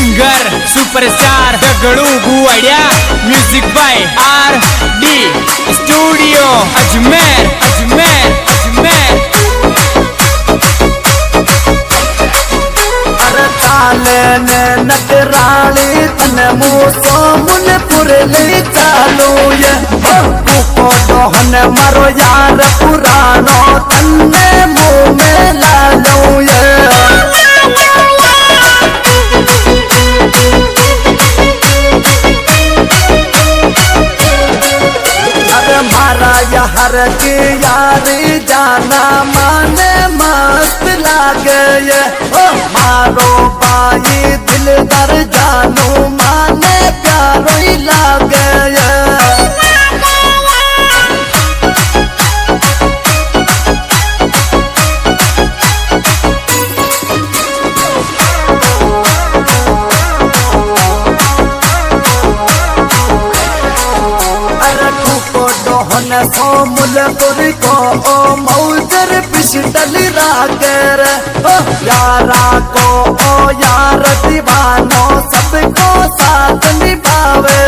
Singer superstar Dagdu Buwadiya music by RD studio Ajmer Ajmer Ajmer. अरे ताले ने नटराली तन मूसो मुनपुर ले चालू ये को दोहन मारो यार पुरानो तन्ने मुंह में लालू ये। मारा यार की यारी जाना माने मस्त लागे ये मारो बाई दिलदार जानू माने प्यारो ही लागे ये। मुलपुर को ओ मौजर पिछल रागर यारा को ओ यार दीवानो सबको साथ निभावे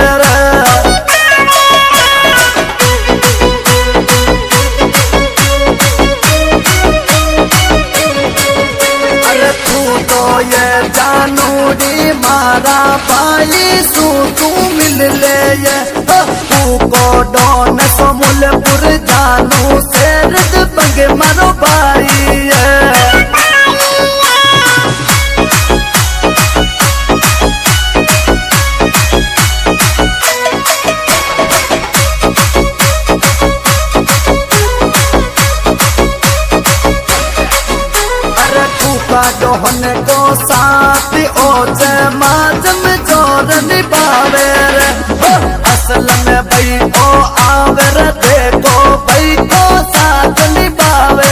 अरे तू तो ये जानू डी मारा भाई सू तू मिल ले ये तू को डोन मुलपुर जानू शेर बंगे मारो भाई अरे तू का डोहन को साथ ओ जमाजम जोर निभावे असल में भाई ओ आवर देखो भाई को साथ निभावे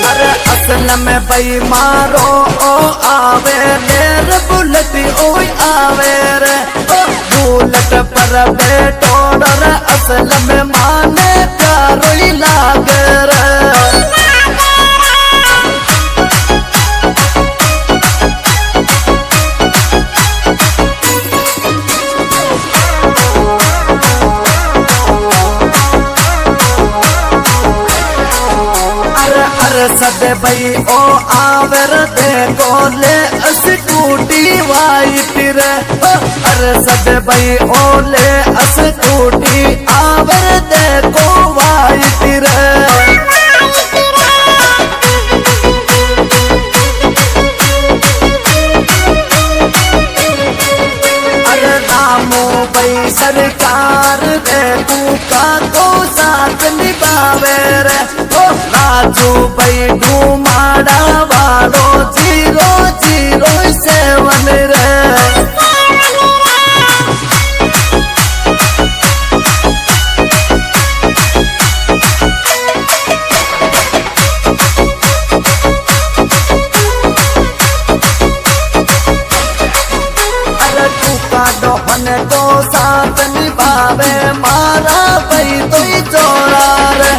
अरे असल में भाई मारो ओ आवे मेरे बुलेट ओ आवे रे बुलेट पर बैठो डर असल में माने प्यारो ही लागे रे। सदे भाई ओ आवर देखो ले स्कूटी वाइट रे अरे सदे भाई ओ ले स्कूटी आवर देखो वाइट रे। अरे रामू भाई सरकार देखू का तो साथ निभावे रे राजू भाई घुमाड़ा वालो 007 रे। अरे तू का डोहन को साथ निभावे मारा भाई तो चोरा रे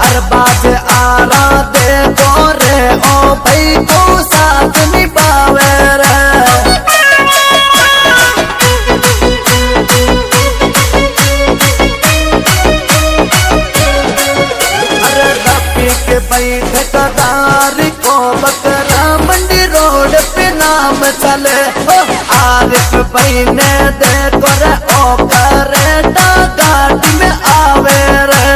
अरबाज आरा दे गोरे ओ भाई को साथ निभावे रे। अरे रफी के भाई ठेकेदार को बकरा मंडी रोड पे नाम चले आरिफ भाई ने देखो रे ओ करेटा गाड़ी में आवे रे।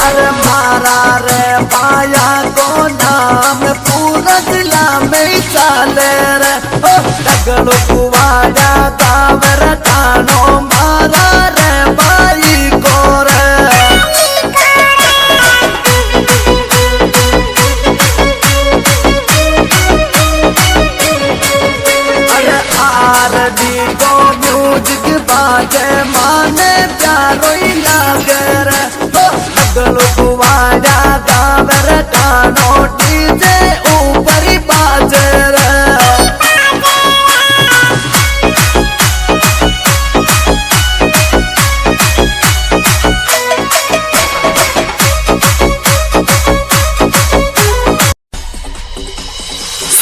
अरे मारा रे पाया को नाम पूरा जिला में चाले रे दगड़ू बुवाड़ा दावर ठानो मारा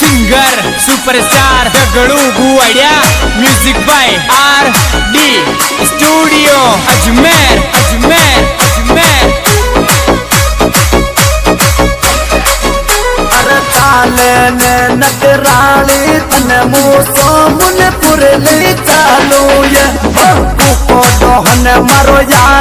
singer superstar Dagdu Guwadiya music by RD studio Ajmer Ajmer Ajmer. अरे चाले ने नटराली तने मूसो मुन पुरली चालू ये को दोहन मारो यार।